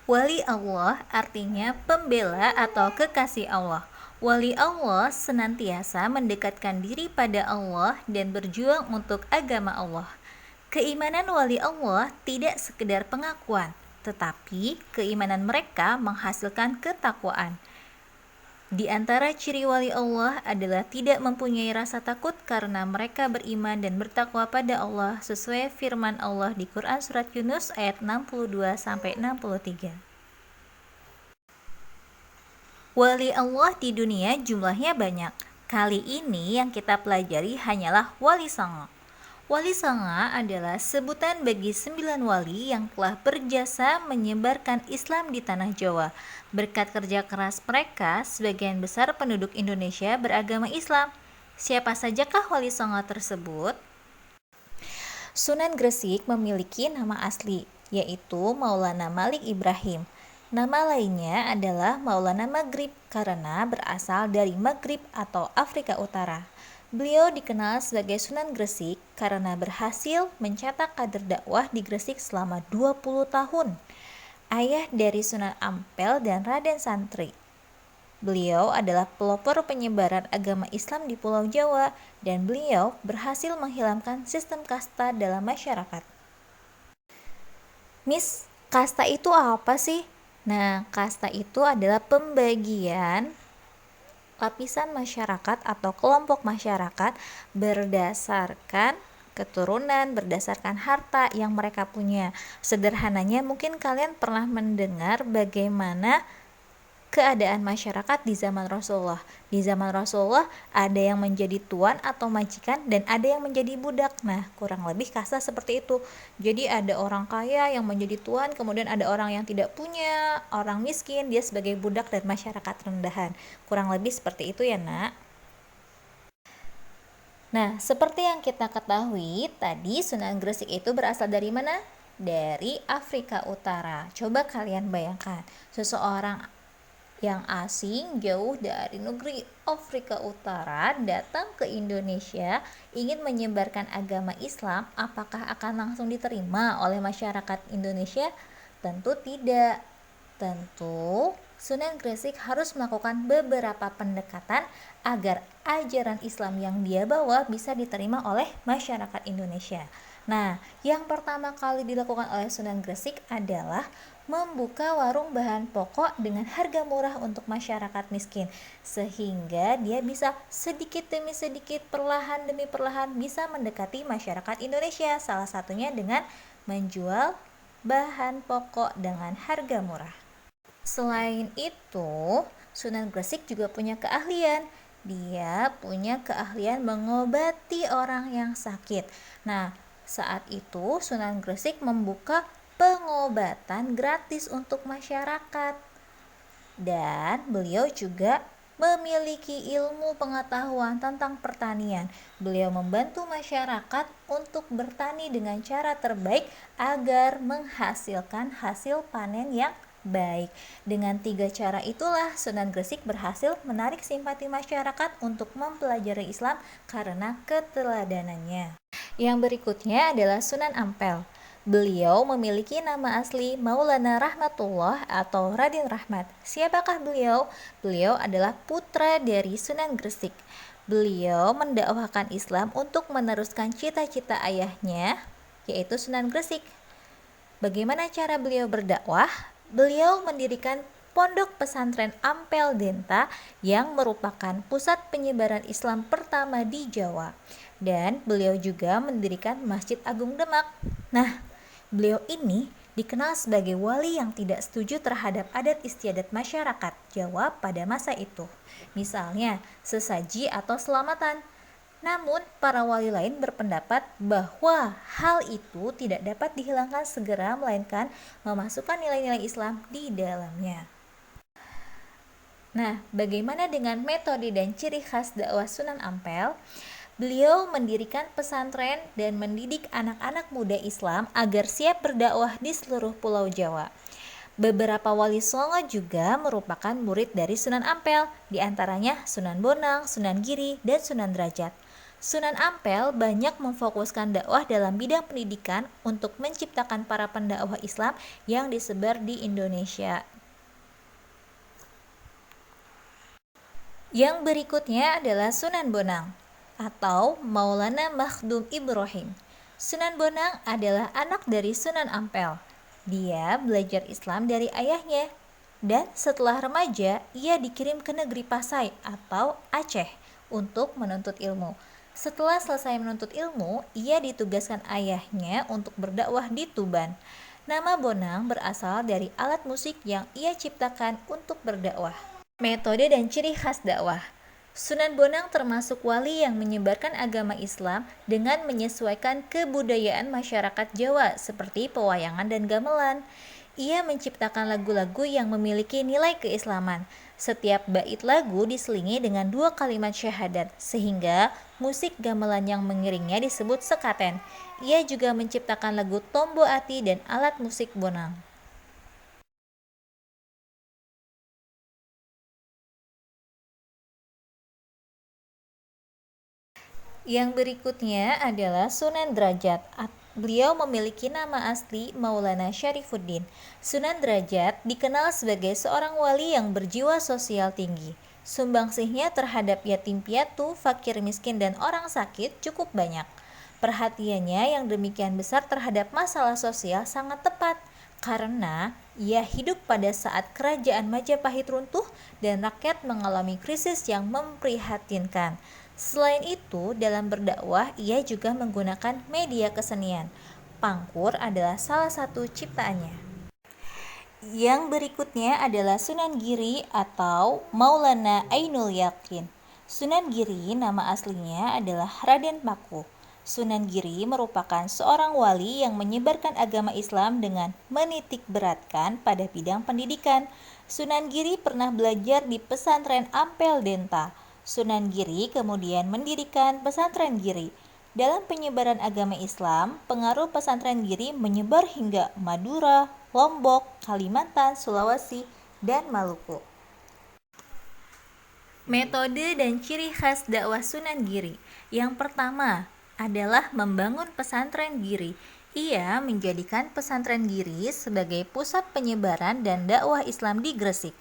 Wali Allah artinya pembela atau kekasih Allah. Wali Allah senantiasa mendekatkan diri pada Allah dan berjuang untuk agama Allah. Keimanan wali Allah tidak sekedar pengakuan, tetapi keimanan mereka menghasilkan ketakwaan. Di antara ciri wali Allah adalah tidak mempunyai rasa takut karena mereka beriman dan bertakwa pada Allah sesuai firman Allah di Quran Surat Yunus ayat 62-63. Wali Allah di dunia jumlahnya banyak. Kali ini yang kita pelajari hanyalah Wali Songo. Wali Songo adalah sebutan bagi 9 wali yang telah berjasa menyebarkan Islam di tanah Jawa. Berkat kerja keras mereka, sebagian besar penduduk Indonesia beragama Islam. Siapa sajakah Wali Songo tersebut? Sunan Gresik memiliki nama asli, yaitu Maulana Malik Ibrahim. Nama lainnya adalah Maulana Maghrib karena berasal dari Maghrib atau Afrika Utara. Beliau dikenal sebagai Sunan Gresik karena berhasil mencetak kader dakwah di Gresik selama 20 tahun. Ayah dari Sunan Ampel dan Raden Santri. Beliau adalah pelopor penyebaran agama Islam di Pulau Jawa dan beliau berhasil menghilangkan sistem kasta dalam masyarakat. Miss, kasta itu apa sih? Nah, kasta itu adalah pembagian lapisan masyarakat atau kelompok masyarakat berdasarkan keturunan, berdasarkan harta yang mereka punya. Sederhananya, mungkin kalian pernah mendengar bagaimana keadaan masyarakat di zaman Rasulullah. Di zaman Rasulullah ada yang menjadi tuan atau majikan dan ada yang menjadi budak. Nah, kurang lebih kasta seperti itu. Jadi ada orang kaya yang menjadi tuan, kemudian ada orang yang tidak punya, orang miskin, dia sebagai budak dan masyarakat rendahan. Kurang lebih seperti itu ya, Nak. Nah, seperti yang kita ketahui, tadi Sunan Gresik itu berasal dari mana? Dari Afrika Utara. Coba kalian bayangkan, seseorang yang asing jauh dari negeri Afrika Utara datang ke Indonesia ingin menyebarkan agama Islam, apakah akan langsung diterima oleh masyarakat Indonesia? Tentu tidak. Tentu Sunan Gresik harus melakukan beberapa pendekatan agar ajaran Islam yang dia bawa bisa diterima oleh masyarakat Indonesia. Nah, yang pertama kali dilakukan oleh Sunan Gresik adalah membuka warung bahan pokok dengan harga murah untuk masyarakat miskin, sehingga dia bisa sedikit demi sedikit, perlahan demi perlahan bisa mendekati masyarakat Indonesia, salah satunya dengan menjual bahan pokok dengan harga murah. Selain itu, Sunan Gresik juga punya keahlian. Dia punya keahlian mengobati orang yang sakit. Nah, saat itu Sunan Gresik membuka pengobatan gratis untuk masyarakat. Dan beliau juga memiliki ilmu pengetahuan tentang pertanian. Beliau membantu masyarakat untuk bertani dengan cara terbaik agar menghasilkan hasil panen yang baik. Dengan 3 cara itulah Sunan Gresik berhasil menarik simpati masyarakat untuk mempelajari Islam karena keteladanannya. Yang berikutnya adalah Sunan Ampel. Beliau memiliki nama asli Maulana Rahmatullah atau Raden Rahmat. Siapakah beliau? Beliau adalah putra dari Sunan Gresik. Beliau mendakwahkan Islam untuk meneruskan cita-cita ayahnya, yaitu Sunan Gresik. Bagaimana cara beliau berdakwah? Beliau mendirikan Pondok Pesantren Ampel Denta yang merupakan pusat penyebaran Islam pertama di Jawa. Dan beliau juga mendirikan Masjid Agung Demak. Nah, beliau ini dikenal sebagai wali yang tidak setuju terhadap adat istiadat masyarakat Jawa pada masa itu. Misalnya, sesaji atau selamatan. Namun, para wali lain berpendapat bahwa hal itu tidak dapat dihilangkan segera, melainkan memasukkan nilai-nilai Islam di dalamnya. Nah, bagaimana dengan metode dan ciri khas dakwah Sunan Ampel? Beliau mendirikan pesantren dan mendidik anak-anak muda Islam agar siap berdakwah di seluruh Pulau Jawa. Beberapa wali songo juga merupakan murid dari Sunan Ampel, di antaranya Sunan Bonang, Sunan Giri, dan Sunan Derajat. Sunan Ampel banyak memfokuskan dakwah dalam bidang pendidikan untuk menciptakan para pendakwah Islam yang disebar di Indonesia. Yang berikutnya adalah Sunan Bonang atau Maulana Makhdum Ibrahim. Sunan Bonang adalah anak dari Sunan Ampel. Dia belajar Islam dari ayahnya dan setelah remaja ia dikirim ke negeri Pasai atau Aceh untuk menuntut ilmu. Setelah selesai menuntut ilmu, ia ditugaskan ayahnya untuk berdakwah di Tuban. Nama Bonang berasal dari alat musik yang ia ciptakan untuk berdakwah. Metode dan ciri khas dakwah. Sunan Bonang termasuk wali yang menyebarkan agama Islam dengan menyesuaikan kebudayaan masyarakat Jawa seperti pewayangan dan gamelan. Ia menciptakan lagu-lagu yang memiliki nilai keislaman. Setiap bait lagu diselingi dengan 2 kalimat syahadat, sehingga musik gamelan yang mengiringnya disebut sekaten. Ia juga menciptakan lagu Tombo Ati dan alat musik Bonang. Yang berikutnya adalah Sunan Derajat. Beliau memiliki nama asli Maulana Syarifuddin. Sunan Derajat dikenal sebagai seorang wali yang berjiwa sosial tinggi. Sumbangsihnya terhadap yatim piatu, fakir miskin, dan orang sakit cukup banyak. Perhatiannya yang demikian besar terhadap masalah sosial sangat tepat, karena ia hidup pada saat kerajaan Majapahit runtuh dan rakyat mengalami krisis yang memprihatinkan. Selain itu, dalam berdakwah ia juga menggunakan media kesenian. Pangkur adalah salah satu ciptaannya. Yang berikutnya adalah Sunan Giri atau Maulana Ainul Yakin. Sunan Giri nama aslinya adalah Raden Paku. Sunan Giri merupakan seorang wali yang menyebarkan agama Islam dengan menitik beratkan pada bidang pendidikan. Sunan Giri pernah belajar di pesantren Ampel Denta. Sunan Giri kemudian mendirikan pesantren Giri. Dalam penyebaran agama Islam, pengaruh pesantren Giri menyebar hingga Madura, Lombok, Kalimantan, Sulawesi, dan Maluku. Metode dan ciri khas dakwah Sunan Giri. Yang pertama adalah membangun pesantren Giri. Ia menjadikan pesantren Giri sebagai pusat penyebaran dan dakwah Islam di Gresik.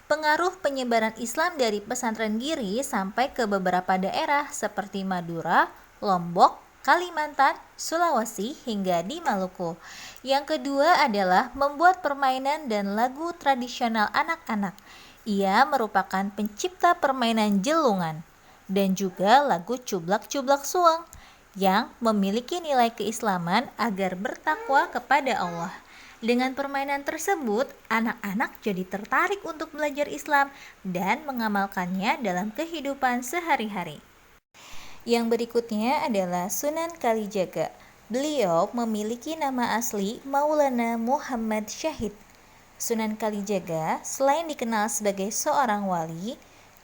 Pengaruh penyebaran Islam dari pesantren Giri sampai ke beberapa daerah seperti Madura, Lombok, Kalimantan, Sulawesi, hingga di Maluku. Yang kedua adalah membuat permainan dan lagu tradisional anak-anak. Ia merupakan pencipta permainan jelungan dan juga lagu cublak-cublak suang yang memiliki nilai keislaman agar bertakwa kepada Allah. Dengan permainan tersebut, anak-anak jadi tertarik untuk belajar Islam dan mengamalkannya dalam kehidupan sehari-hari. Yang berikutnya adalah Sunan Kalijaga. Beliau memiliki nama asli Maulana Muhammad Syahid. Sunan Kalijaga selain dikenal sebagai seorang wali,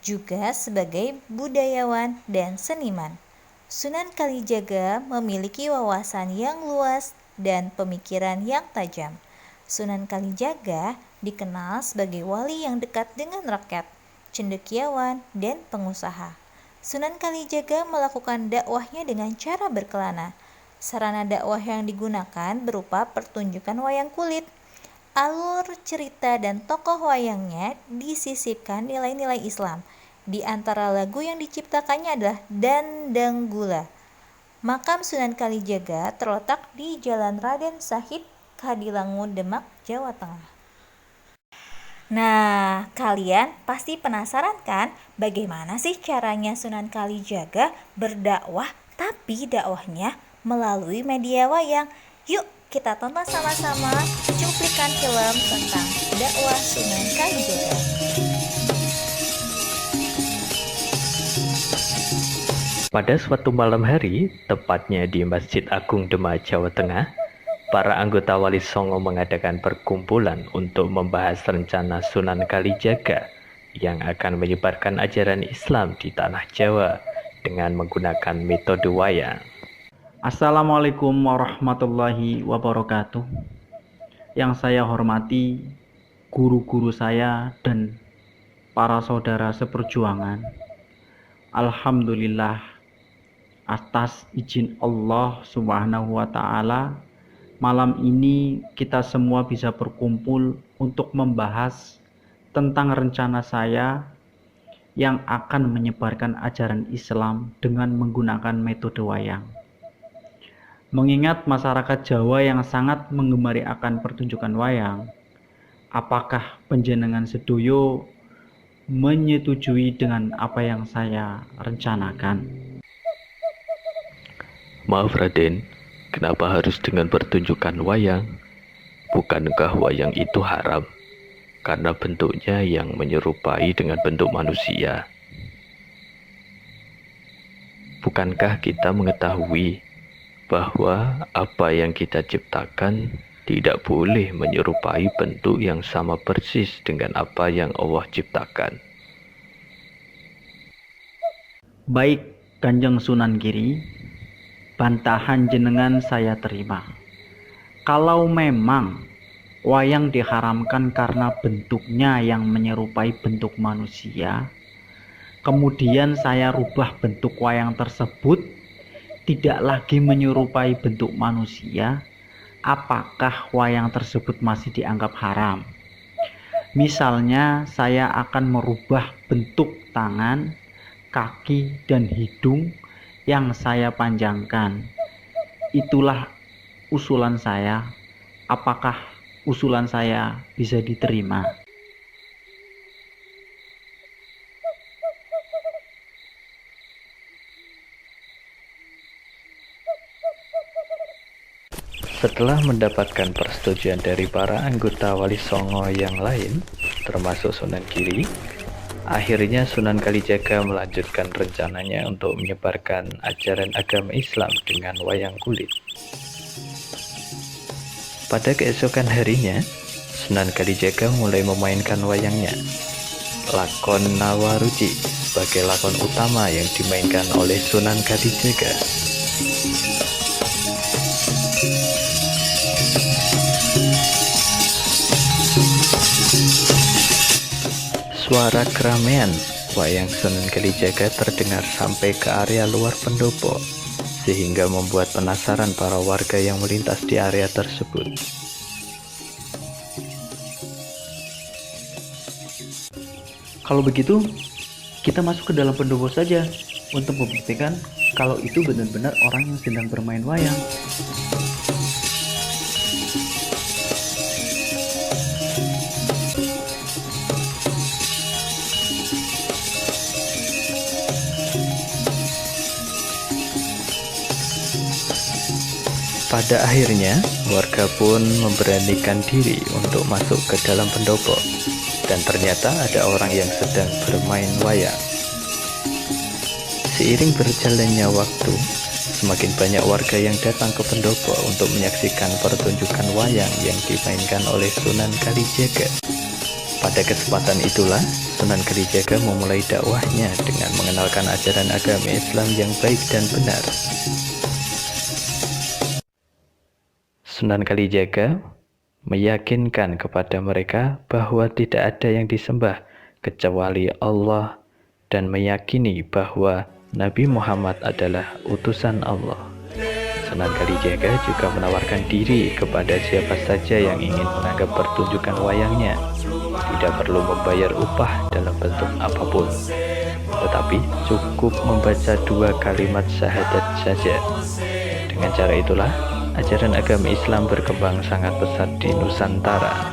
juga sebagai budayawan dan seniman. Sunan Kalijaga memiliki wawasan yang luas dan pemikiran yang tajam. Sunan Kalijaga dikenal sebagai wali yang dekat dengan rakyat, cendekiawan, dan pengusaha. Sunan Kalijaga melakukan dakwahnya dengan cara berkelana. Sarana dakwah yang digunakan berupa pertunjukan wayang kulit. Alur cerita dan tokoh wayangnya disisipkan nilai-nilai Islam. Di antara lagu yang diciptakannya adalah Dandang Gula. Makam Sunan Kalijaga terletak di Jalan Raden Sahid, Kadilangu, Demak, Jawa Tengah. Nah, kalian pasti penasaran kan bagaimana sih caranya Sunan Kalijaga berdakwah tapi dakwahnya melalui media wayang? Yuk kita tonton sama-sama cuplikan film tentang dakwah Sunan Kalijaga. Pada suatu malam hari, tepatnya di Masjid Agung Demak, Jawa Tengah, para anggota Wali Songo mengadakan perkumpulan untuk membahas rencana Sunan Kalijaga yang akan menyebarkan ajaran Islam di tanah Jawa dengan menggunakan metode wayang. Assalamualaikum warahmatullahi wabarakatuh. Yang saya hormati guru-guru saya dan para saudara seperjuangan. Alhamdulillah, atas izin Allah Subhanahu wa Ta'ala, malam ini kita semua bisa berkumpul untuk membahas tentang rencana saya yang akan menyebarkan ajaran Islam dengan menggunakan metode wayang. Mengingat masyarakat Jawa yang sangat menggemari akan pertunjukan wayang, apakah panjenengan sedoyo menyetujui dengan apa yang saya rencanakan? Maaf Raden, kenapa harus dengan pertunjukan wayang? Bukankah wayang itu haram? Karena bentuknya yang menyerupai dengan bentuk manusia. Bukankah kita mengetahui bahwa apa yang kita ciptakan tidak boleh menyerupai bentuk yang sama persis dengan apa yang Allah ciptakan? Baik, Kanjeng Sunan Giri, bantahan jenengan saya terima. Kalau memang wayang diharamkan karena bentuknya yang menyerupai bentuk manusia, kemudian saya rubah bentuk wayang tersebut tidak lagi menyerupai bentuk manusia, apakah wayang tersebut masih dianggap haram? Misalnya saya akan merubah bentuk tangan, kaki, dan hidung yang saya panjangkan. Itulah usulan saya. Apakah usulan saya bisa diterima? Setelah mendapatkan persetujuan dari para anggota Wali Songo yang lain, termasuk Sunan Giri, akhirnya Sunan Kalijaga melanjutkan rencananya untuk menyebarkan ajaran agama Islam dengan wayang kulit. Pada keesokan harinya, Sunan Kalijaga mulai memainkan wayangnya. Lakon Nawaruci sebagai lakon utama yang dimainkan oleh Sunan Kalijaga. Suara keramaian wayang Sunan Kalijaga terdengar sampai ke area luar pendopo, sehingga membuat penasaran para warga yang melintas di area tersebut. Kalau begitu, kita masuk ke dalam pendopo saja untuk membuktikan kalau itu benar-benar orang yang sedang bermain wayang. Pada akhirnya, warga pun memberanikan diri untuk masuk ke dalam pendopo, dan ternyata ada orang yang sedang bermain wayang. Seiring berjalannya waktu, semakin banyak warga yang datang ke pendopo untuk menyaksikan pertunjukan wayang yang dimainkan oleh Sunan Kalijaga. Pada kesempatan itulah, Sunan Kalijaga memulai dakwahnya dengan mengenalkan ajaran agama Islam yang baik dan benar. Sunan Kalijaga meyakinkan kepada mereka bahwa tidak ada yang disembah kecuali Allah dan meyakini bahwa Nabi Muhammad adalah utusan Allah. Sunan Kalijaga juga menawarkan diri kepada siapa saja yang ingin menganggap pertunjukan wayangnya. Tidak perlu membayar upah dalam bentuk apapun, tetapi cukup membaca 2 kalimat syahadat saja. Dengan cara itulah, ajaran agama Islam berkembang sangat pesat di Nusantara.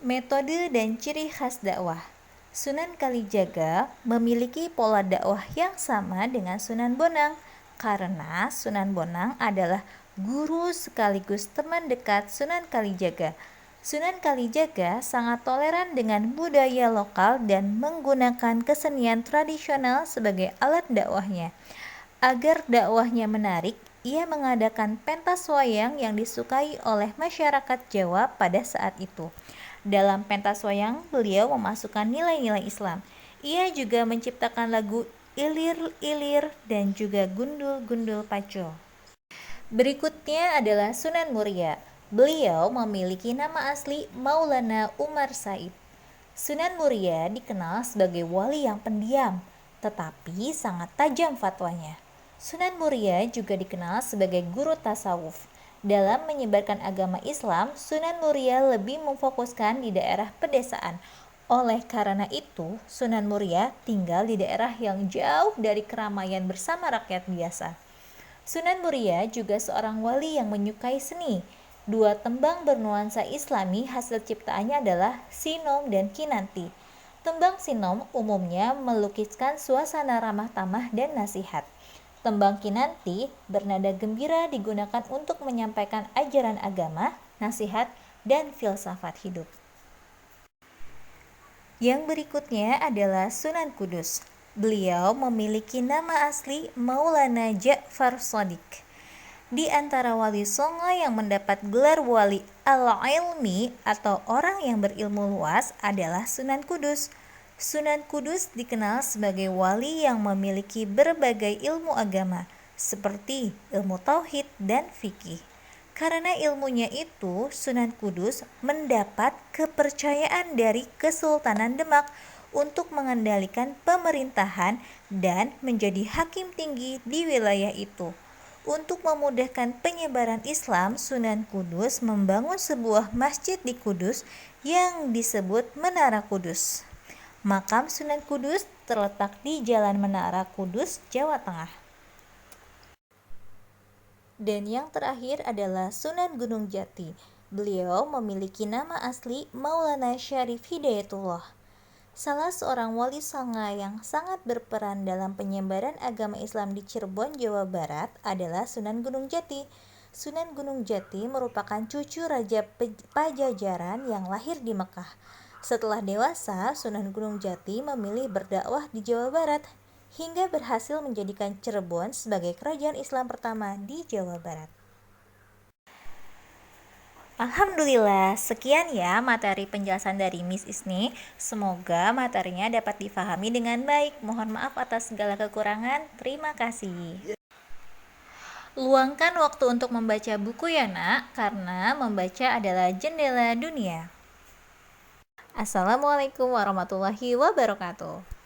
Metode dan ciri khas dakwah. Sunan Kalijaga memiliki pola dakwah yang sama dengan Sunan Bonang, karena Sunan Bonang adalah guru sekaligus teman dekat Sunan Kalijaga. Sunan Kalijaga sangat toleran dengan budaya lokal dan menggunakan kesenian tradisional sebagai alat dakwahnya. Agar dakwahnya menarik, ia mengadakan pentas wayang yang disukai oleh masyarakat Jawa pada saat itu. Dalam pentas wayang, beliau memasukkan nilai-nilai Islam. Ia juga menciptakan lagu Ilir-Ilir dan juga Gundul-Gundul Paco. Berikutnya adalah Sunan Muria. Beliau memiliki nama asli Maulana Umar Said. Sunan Muria dikenal sebagai wali yang pendiam, tetapi sangat tajam fatwanya. Sunan Muria juga dikenal sebagai guru tasawuf. Dalam menyebarkan agama Islam, Sunan Muria lebih memfokuskan di daerah pedesaan. Oleh karena itu, Sunan Muria tinggal di daerah yang jauh dari keramaian bersama rakyat biasa. Sunan Muria juga seorang wali yang menyukai seni. Dua tembang bernuansa Islami hasil ciptaannya adalah Sinom dan Kinanti. Tembang Sinom umumnya melukiskan suasana ramah tamah dan nasihat. Tembang Kinanti bernada gembira digunakan untuk menyampaikan ajaran agama, nasihat, dan filsafat hidup. Yang berikutnya adalah Sunan Kudus. Beliau memiliki nama asli Maulana Ja'far Shadiq. Di antara wali songo yang mendapat gelar wali al-ilmi atau orang yang berilmu luas adalah Sunan Kudus. Sunan Kudus dikenal sebagai wali yang memiliki berbagai ilmu agama, seperti ilmu tauhid dan fikih. Karena ilmunya itu, Sunan Kudus mendapat kepercayaan dari Kesultanan Demak untuk mengendalikan pemerintahan dan menjadi hakim tinggi di wilayah itu. Untuk memudahkan penyebaran Islam, Sunan Kudus membangun sebuah masjid di Kudus yang disebut Menara Kudus. Makam Sunan Kudus terletak di Jalan Menara Kudus, Jawa Tengah. Dan yang terakhir adalah Sunan Gunung Jati. Beliau memiliki nama asli Maulana Syarif Hidayatullah. Salah seorang wali songo yang sangat berperan dalam penyebaran agama Islam di Cirebon, Jawa Barat adalah Sunan Gunung Jati. Sunan Gunung Jati merupakan cucu Raja Pajajaran yang lahir di Mekah. Setelah dewasa, Sunan Gunung Jati memilih berdakwah di Jawa Barat hingga berhasil menjadikan Cirebon sebagai kerajaan Islam pertama di Jawa Barat. Alhamdulillah, sekian ya materi penjelasan dari Miss Isni. Semoga materinya dapat difahami dengan baik. Mohon maaf atas segala kekurangan. Terima kasih. Luangkan waktu untuk membaca buku ya nak, karena membaca adalah jendela dunia. Assalamualaikum warahmatullahi wabarakatuh.